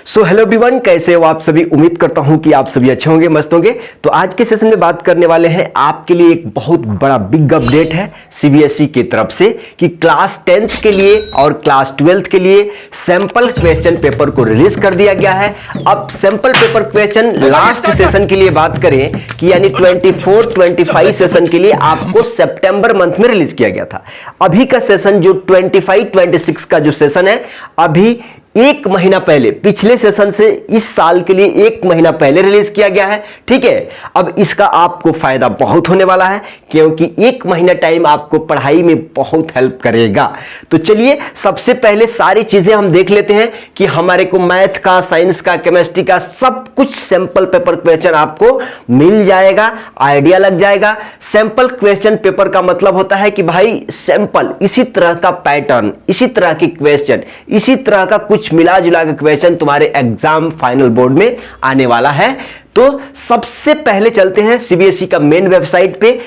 So hello everyone, कैसे हो आप सभी। उम्मीद करता हूं कि आप सभी अच्छे होंगे, मस्त होंगे। तो आज के सेशन में बात करने वाले हैं आपके लिए एक बहुत बड़ा बिग अपडेट है सीबीएसई की तरफ से कि क्लास 10th के लिए और क्लास 12th के लिए सैंपल क्वेश्चन पेपर को रिलीज कर दिया गया है। अब sample paper question last session के लिए बात करें कि यानी 24-25 सेशन के लिए आपको सितंबर मंथ में रिलीज किया गया था। अभी का सेशन जो 25-26 का जो सेशन है, अभी एक महीना पहले, पिछले सेशन से इस साल के लिए एक महीना पहले रिलीज किया गया है। ठीक है, अब इसका आपको फायदा बहुत होने वाला है क्योंकि एक महीना टाइम आपको पढ़ाई में बहुत हेल्प करेगा। तो चलिए सबसे पहले सारी चीजें हम देख लेते हैं कि हमारे को मैथ का, साइंस का, केमिस्ट्री का सब कुछ सैंपल पेपर क्वेश्चन आपको मिल जाएगा, आइडिया लग जाएगा। सैंपल क्वेश्चन पेपर का मतलब होता है कि भाई सैंपल, इसी तरह का पैटर्न, इसी तरह की क्वेश्चन, इसी तरह का कुछ मिला जुला के क्वेश्चन तुम्हारे एग्जाम फाइनल बोर्ड में आने वाला है। तो सबसे पहले चलते हैं सीबीएसई का मेन वेबसाइट पे,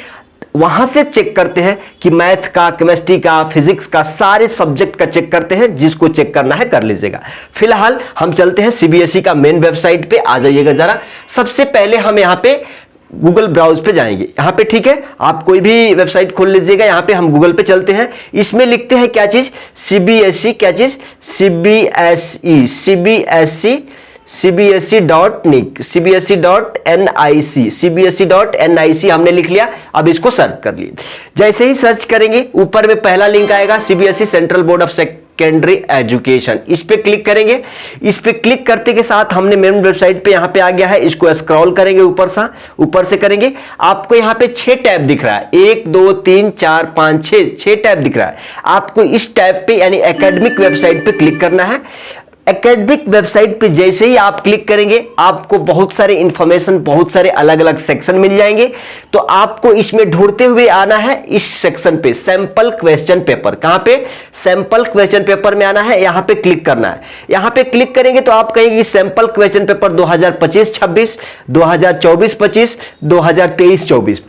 वहां से चेक करते हैं कि मैथ का, केमिस्ट्री का, फिजिक्स का, सारे सब्जेक्ट का चेक करते हैं। जिसको चेक करना है कर लीजिएगा। फिलहाल हम चलते हैं सीबीएसई का मेन वेबसाइट पे, आ जाइएगा जरा। सबसे पहले हम यहां पे गूगल ब्राउज पे जाएंगे, यहां पे। ठीक है, आप कोई भी वेबसाइट खोल लीजिएगा। यहां पे हम गूगल पे चलते हैं, इसमें लिखते हैं क्या चीज, सीबीएसई, क्या चीज, CBSE.nic, CBSE.nic हमने लिख लिया। अब इसको सर्च कर लिए। जैसे ही सर्च करेंगे ऊपर में पहला लिंक आएगा, CBSE central board of secondary education. इस पे क्लिक करेंगे। इस पे क्लिक करते के साथ हमने मेन वेबसाइट पे यहां पे आ गया है। इसको स्क्रॉल करेंगे ऊपर से करेंगे। आपको यहां पे 6 टैब दिख रहा है, 1 2 3 4 5 6 टैब दिख रहा है। आपको इस टैब पे यानी एकेडमिक वेबसाइट पे क्लिक करना है। एकेडमिक वेबसाइट पे जैसे ही आप क्लिक करेंगे आपको बहुत सारे इंफॉर्मेशन, बहुत सारे अलग अलग सेक्शन मिल जाएंगे। तो आपको इसमें ढूंढते हुए आना है इस सेक्शन पे, सैंपल क्वेश्चन पेपर। कहां पे, सैंपल क्वेश्चन पेपर में आना है, यहां पे क्लिक करना है। यहां पे क्लिक करेंगे तो आप कहेंगे सैंपल क्वेश्चन पेपर 2025-26, 2024-25, 2023-24।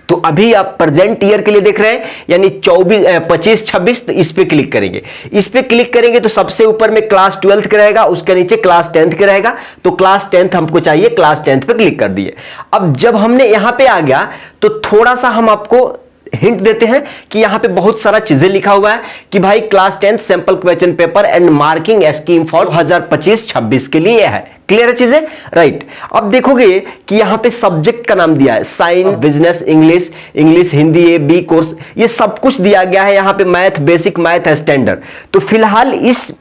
तो अभी आप प्रेजेंट ईयर के लिए देख रहे हैं यानी 25-26। तो इस पे क्लिक करेंगे। इस पे क्लिक करेंगे तो सबसे ऊपर में क्लास 12th का रहेगा, उसके नीचे क्लास 10th का रहेगा। तो क्लास 10th हमको चाहिए, क्लास 10th पे क्लिक कर दिए। अब जब हमने यहां पे आ गया तो थोड़ा सा हम आपको हिंट देते हैं कि यहां पे बहुत सारा चीजें लिखा हुआ है कि भाई class 10th sample question paper and marking scheme for 2025-26 के लिए है। क्लियर है चीजें, राइट। अब देखोगे कि यहां पे सब्जेक्ट का नाम दिया है, science, business, English, Hindi, B course, ये सब कुछ दिया गया है। यहां पे मैथ, बेसिक मैथ, स्टैंडर्ड। तो फिलहाल इस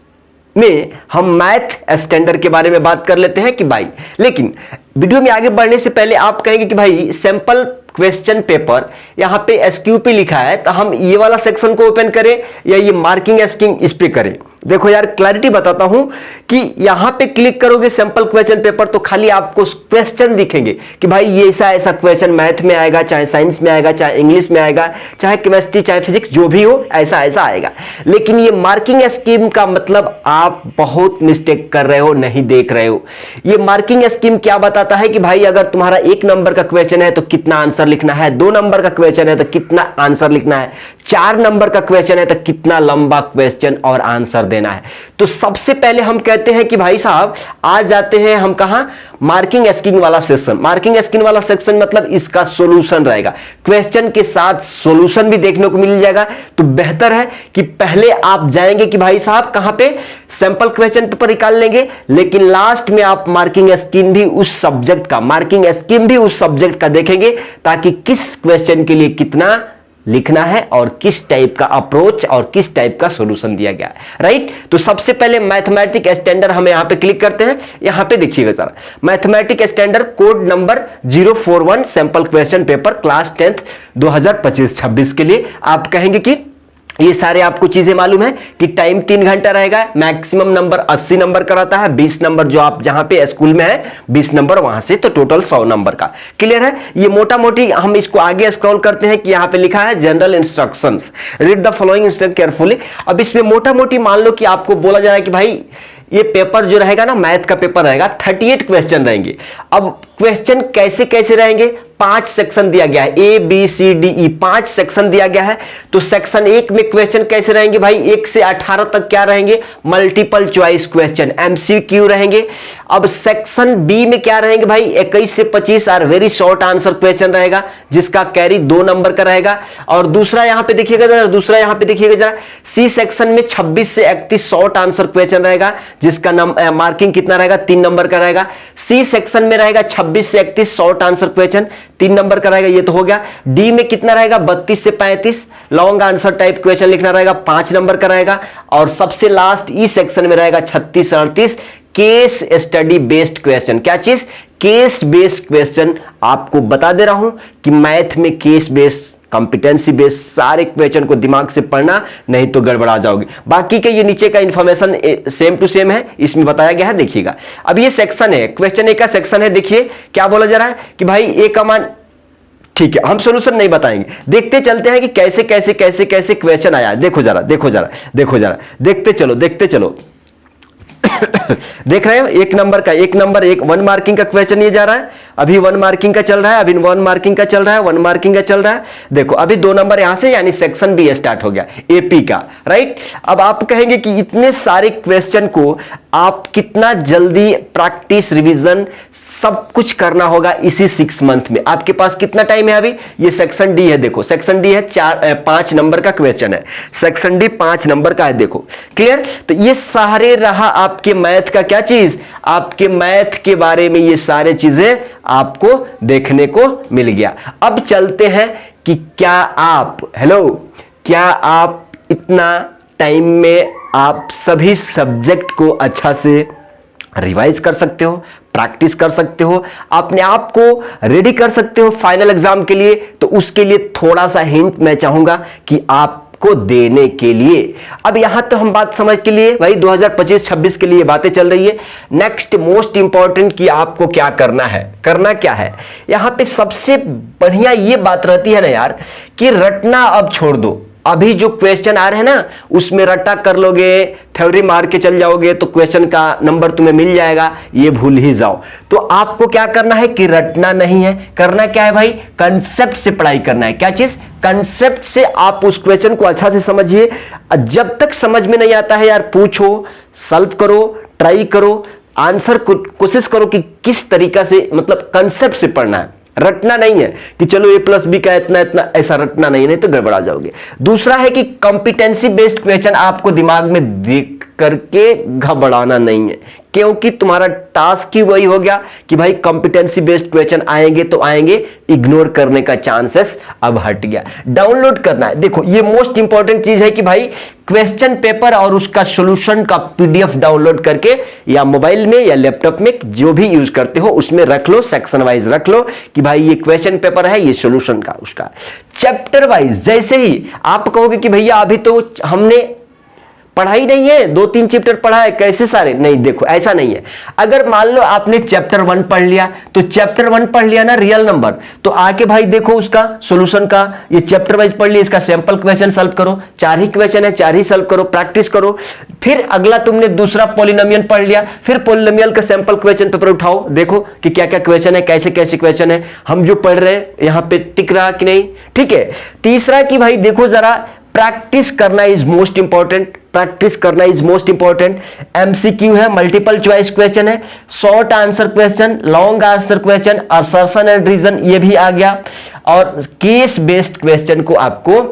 में हम मैथ स्टैंडर्ड के बारे में बात कर लेते हैं कि भाई, लेकिन वीडियो में आगे बढ़ने से पहले आप कहेंगे कि भाई सैंपल क्वेश्चन पेपर यहां पे एसक्यूपी लिखा है, तो हम ये वाला सेक्शन को ओपन करें या ये मार्किंग स्कीम इस पे करें। देखो यार, क्लैरिटी बताता हूं कि यहां पे क्लिक करोगे सैंपल क्वेश्चन पेपर तो खाली आपको क्वेश्चन दिखेंगे कि भाई ये ऐसा क्वेश्चन मैथ में आएगा, चाहे साइंस में आएगा, चाहे इंग्लिश में आएगा, चाहे केमिस्ट्री, चाहे फिजिक्स, जो भी हो ऐसा आएगा। लेकिन ये मार्किंग स्कीम का मतलब आप बहुत मिस्टेक कर रहे हो, नहीं देख रहे हो। ये मार्किंग स्कीम क्या बताता है कि भाई अगर तुम्हारा 1 नंबर का क्वेश्चन है तो कितना आंसर लिखना है, 2 नंबर का क्वेश्चन है तो कितना आंसर लिखना है, 4 नंबर का क्वेश्चन है तो कितना लंबा क्वेश्चन और आंसर देना है। तो सबसे पहले हम कहते हैं कि भाई साहब आ जाते हैं हम कहां, मार्किंग स्कीम वाला सेक्शन। मार्किंग स्कीम वाला सेक्शन मतलब इसका सॉल्यूशन रहेगा, क्वेश्चन के साथ सॉल्यूशन भी देखने को मिल जाएगा। तो बेहतर है कि पहले आप जाएंगे कि भाई साहब कहां पे, सैंपल क्वेश्चन पेपर निकाल लेंगे, लेकिन लास्ट में आप मार्किंग स्कीम भी उस सब्जेक्ट का देखेंगे ताकि किस क्वेश्चन के लिए कितना लिखना है और किस टाइप का अप्रोच और किस टाइप का सॉल्यूशन दिया गया है, राइट। तो सबसे पहले मैथमेटिक स्टैंडर्ड हम यहां पे क्लिक करते हैं। यहां पे देखिएगा जरा, mathematic standard code number 041 sample question paper class 10th 2025-26 के लिए आप कहेंगे कि ये सारे आपको चीजें मालूम है कि टाइम 3 घंटा रहेगा, मैक्सिमम नंबर 80 नंबर का रहता है, 20 नंबर जो आप जहां पे स्कूल में है 20 नंबर वहां से, तो टोटल 100 नंबर का। क्लियर है। ये मोटा मोटी हम इसको आगे स्क्रॉल करते हैं कि यहां पे लिखा है general instructions, read the following instruction carefully. अब इसमें मोटा मोटी मान लो कि आपको बोला जा रहा है कि भाई ये पेपर जो रहेगा ना, मैथ का पेपर रहेगा, 38 क्वेश्चन रहेंगे। अब क्वेश्चन कैसे कैसे रहेंगे, 5 सेक्शन दिया गया है, A B C D E, 5 section दिया गया है। तो सेक्शन 1 में क्वेश्चन कैसे रहेंगे भाई, 1 से 18 तक क्या रहेंगे, मल्टीपल चॉइस क्वेश्चन, एमसीक्यू रहेंगे। अब सेक्शन बी में क्या रहेंगे भाई, 21 से 25 are very short answer question रहेगा, जिसका कैरी 2 नंबर का रहेगा। और दूसरा यहां पे देखिएगा जरा, दूसरा यहां पे देखिएगा जरा, सी सेक्शन में 26 से 31 शॉर्ट आंसर क्वेश्चन रहेगा, जिसका मार्किंग कितना रहेगा, 3 नंबर का रहेगा। सी सेक्शन में रहेगा 26 से 31 शॉर्ट आंसर क्वेश्चन, 3 नंबर का रहेगा, ये तो हो गया। डी में कितना रहेगा, 32 से 35 लॉन्ग आंसर टाइप क्वेश्चन लिखना रहेगा, 5 नंबर का रहेगा। और सबसे लास्ट ई सेक्शन में रहेगा 36 से 38 केस स्टडी बेस्ड क्वेश्चन। क्या चीज, केस बेस्ड क्वेश्चन। आपको बता दे रहा हूं कि मैथ में केस बेस्ड, कॉम्पिटेंसी बेस्ड सारे क्वेश्चन को दिमाग से पढ़ना, नहीं तो गड़बड़ा जाओगे। बाकी के ये नीचे का इंफॉर्मेशन सेम टू सेम है, इसमें बताया गया है, देखिएगा। अब ये सेक्शन है, क्वेश्चन ए का सेक्शन है, देखिए क्या बोला जा रहा है कि भाई ए का मान, ठीक है हम सॉल्यूशन नहीं बताएंगे, देखते चलते हैं कि कैसे कैसे कैसे कैसे क्वेश्चन आया है। देखो जरा, देखो जरा, देखो जरा, देखते चलो, देखते चलो। देख रहे हो, 1 नंबर का, 1 नंबर 1 मार्किंग का क्वेश्चन ये जा रहा है, अभी 1 मार्किंग का चल रहा है, अभी 1 मार्किंग का चल रहा है, 1 मार्किंग का चल रहा है। देखो अभी 2 नंबर यहां से, यानी सेक्शन बी स्टार्ट हो गया, एपी का, राइट। अब आप कहेंगे कि इतने सारे क्वेश्चन को आप कितना जल्दी प्रैक्टिस, रिवीजन सब कुछ करना होगा इसी 6 मंथ में। आपके पास कितना टाइम है अभी, ये सेक्शन डी है, देखो सेक्शन डी है 5 नंबर का क्वेश्चन है, सेक्शन डी 5 नंबर का है, देखो क्लियर। तो ये सारे रहा आपके मैथ का क्या चीज, आपके मैथ के बारे में ये सारे चीजें आपको देखने को मिल गया। अब चलते हैं कि क्या आप, हेलो, क्या आप इतना टाइम में आप सभी सब्जेक्ट को अच्छा से रिवाइज कर सकते हो, प्रैक्टिस कर सकते हो, अपने आप को रेडी कर सकते हो फाइनल एग्जाम के लिए। तो उसके लिए थोड़ा सा हिंट मैं चाहूंगा कि आपको देने के लिए। अब यहां तो हम बात समझ के लिए भाई 2025-26 के लिए बातें चल रही है। नेक्स्ट मोस्ट इंपॉर्टेंट कि आपको क्या करना है, करना क्या है, यहां पे सबसे बढ़िया ये बात रहती है ना यार, कि रटना अब छोड़ दो। अभी जो क्वेश्चन आ रहे हैं ना, उसमें रट्टा कर लोगे, थ्योरी मार के चल जाओगे तो क्वेश्चन का नंबर तुम्हें मिल जाएगा, ये भूल ही जाओ। तो आपको क्या करना है कि रटना नहीं है, करना क्या है भाई, कंसेप्ट से पढ़ाई करना है। क्या चीज, कंसेप्ट से आप उस क्वेश्चन को अच्छा से समझिए। जब तक समझ में नहीं आता है यार, पूछो, सॉल्व करो, ट्राई करो, आंसर कोशिश करो कि किस तरीका से, मतलब कंसेप्ट से पढ़ना है, रटना नहीं है कि चलो ए प्लस बी का इतना इतना, ऐसा रटना नहीं, नहीं तो गड़बड़ा जाओगे। दूसरा है कि कॉम्पिटेंसी बेस्ड क्वेश्चन आपको दिमाग में देख करके घबराना नहीं है, क्योंकि तुम्हारा टास्क ही वही हो गया कि भाई कॉम्पिटेंसी बेस्ड क्वेश्चन आएंगे तो आएंगे, इग्नोर करने का चांसेस अब हट गया। डाउनलोड करना है, देखो ये मोस्ट इंपॉर्टेंट चीज है कि भाई क्वेश्चन पेपर और उसका सॉल्यूशन का पीडीएफ डाउनलोड करके या मोबाइल में या लैपटॉप में जो भी यूज करते हो उसमें रख लो, सेक्शन वाइज रख लो कि भाई ये क्वेश्चन पेपर है, ये सॉल्यूशन का, उसका चैप्टर वाइज। जैसे ही आप कहोगे कि भैया अभी तो हमने पढ़ाई नहीं है, 2-3 चैप्टर पढ़ा है, कैसे सारे, नहीं, देखो ऐसा नहीं है। अगर मान लो आपने चैप्टर 1 पढ़ लिया, तो चैप्टर 1 पढ़ लिया ना, रियल नंबर, तो आके भाई देखो उसका सॉल्यूशन का, ये चैप्टर वाइज पढ़ लिया, इसका सैंपल क्वेश्चन सॉल्व करो, 4 ही क्वेश्चन है, 4 ही सॉल्व करो, प्रैक्टिस करो। फिर अगला तुमने दूसरा पॉलिनोमियल पढ़ लिया, फिर पॉलिनोमियल का सैंपल क्वेश्चन पेपर उठाओ, देखो कि क्या क्या क्वेश्चन है, कैसे कैसे क्वेश्चन है, हम जो पढ़ रहे हैं यहां पे टिक रहा कि नहीं, ठीक है। तीसरा कि भाई देखो जरा, प्रैक्टिस करना इज मोस्ट इंपॉर्टेंट, प्रैक्टिस करना इज मोस्ट इंपॉर्टेंट। एमसीक्यू है, मल्टीपल चॉइस क्वेश्चन है, short answer question, long answer question, assertion and reason ये भी आ गया, और केस बेस्ड क्वेश्चन को आपको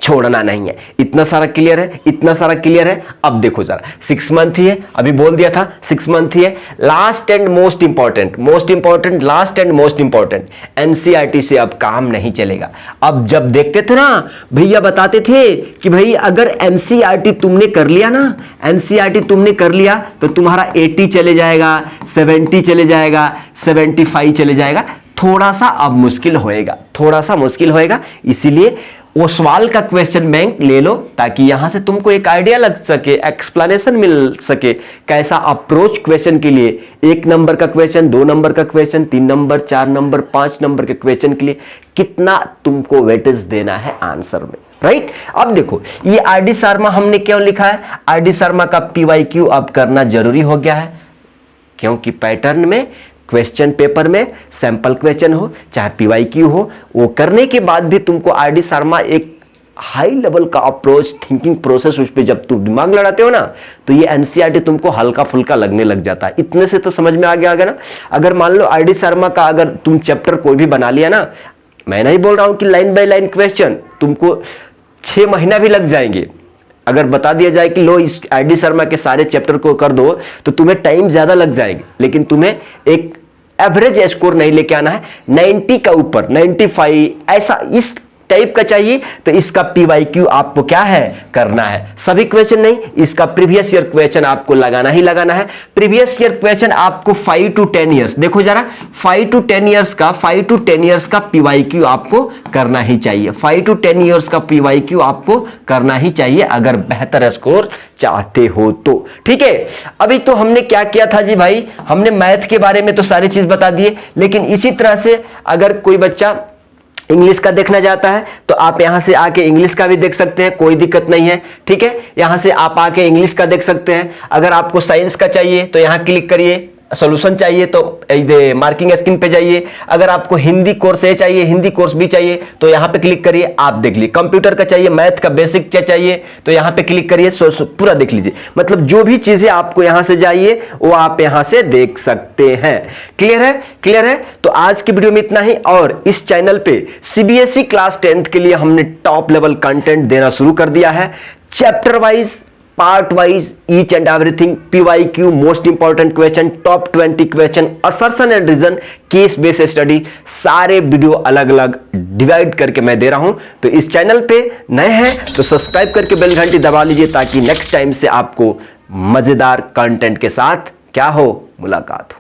छोड़ना नहीं है। इतना सारा क्लियर है, इतना सारा क्लियर है। अब देखो जरा, 6 मंथ ही है, अभी बोल दिया था 6 मंथ ही है। Last and most important, most important, last and most important, NCERT से अब काम नहीं चलेगा। अब जब देखते थे ना भैया, बताते थे कि भाई अगर एनसीईआरटी तुमने कर लिया ना, एनसीईआरटी तुमने कर लिया तो तुम्हारा 80 चले जाएगा, 70 चले जाएगा, 75 चले जाएगा। थोड़ा सा अब मुश्किल होएगा, थोड़ा सा मुश्किल होएगा, इसीलिए ओसवाल का क्वेश्चन बैंक ले लो, ताकि यहां से तुमको एक आइडिया लग सके, एक्सप्लेनेशन मिल सके, कैसा अप्रोच क्वेश्चन के लिए, 1 नंबर का क्वेश्चन, 2 नंबर का क्वेश्चन, 3 नंबर, 4 नंबर, 5 नंबर के क्वेश्चन के लिए कितना तुमको वेटेज देना है आंसर में। राइट। अब देखो ये आरडी शर्मा हमने क्यों लिखा है, आरडी शर्मा का पीवाईक्यू अब करना जरूरी हो गया है, क्योंकि पैटर्न में क्वेश्चन पेपर में सैंपल क्वेश्चन हो चाहे पीवाईक्यू हो, वो करने के बाद भी तुमको आरडी शर्मा एक हाई लेवल का अप्रोच थिंकिंग प्रोसेस उस पे जब तुम दिमाग लड़ाते हो ना तो ये एनसीईआरटी तुमको हल्का फुल्का लगने लग जाता है। इतने से तो समझ में आ गया ना। अगर मान लो आरडी शर्मा का अगर तुम चैप्टर कोई भी बना लिया ना, मैं नहीं बोल रहा हूं कि लाइन बाय लाइन क्वेश्चन तुमको 6 महीना भी लग जाएंगे, अगर बता दिया जाए कि लो इस आरडी शर्मा के सारे चैप्टर को कर दो तो तुम्हें टाइम ज्यादा लग जाएंगे, लेकिन तुम्हें एक एवरेज स्कोर नहीं लेके आना है, 90 का ऊपर 95 ऐसा इस टाइप का चाहिए। तो इसका पीवाईक्यू आपको क्या है करना है, सभी क्वेश्चन नहीं, इसका प्रीवियस ईयर क्वेश्चन आपको लगाना ही लगाना है। प्रीवियस ईयर क्वेश्चन आपको 5 to 10 इयर्स, देखो जरा 5 to 10 इयर्स का पीवाईक्यू आपको करना ही चाहिए, 5 to 10 इयर्स का पीवाईक्यू आपको करना ही चाहिए अगर बेहतर स्कोर चाहते हो तो। ठीक है, अभी तो हमने क्या किया था जी भाई, हमने मैथ के बारे में तो सारी चीज बता दिए, लेकिन इसी तरह से अगर कोई बच्चा इंग्लिश का देखना चाहता है तो आप यहां से आके इंग्लिश का भी देख सकते हैं, कोई दिक्कत नहीं है। ठीक है, यहां से आप आके इंग्लिश का देख सकते हैं। अगर आपको साइंस का चाहिए तो यहां क्लिक करिए, सॉल्यूशन चाहिए तो मार्किंग स्क्रीन पे जाइए। अगर आपको हिंदी कोर्स ए चाहिए, हिंदी कोर्स बी चाहिए तो यहां पे क्लिक करिए, आप देख लीजिए। कंप्यूटर का चाहिए, मैथ का बेसिक चाहिए तो यहां पे क्लिक करिए, पूरा देख लीजिए। मतलब जो भी चीजें आपको यहां से चाहिए वो आप यहां से देख सकते हैं। क्लियर है, क्लियर है। तो आज की वीडियो में इतना ही, और इस चैनल पे सीबीएसई क्लास 10th के लिए हमने टॉप लेवल कंटेंट देना शुरू कर दिया है, chapter wise, part wise, each and everything, PYQ, most important question, top 20 question, assertion and reason, case based study, सारे वीडियो अलग अलग डिवाइड करके मैं दे रहा हूं। तो इस चैनल पे नए हैं तो सब्सक्राइब करके बेल घंटी दबा लीजिए ताकि नेक्स्ट टाइम से आपको मजेदार कंटेंट के साथ क्या हो, मुलाकात हो।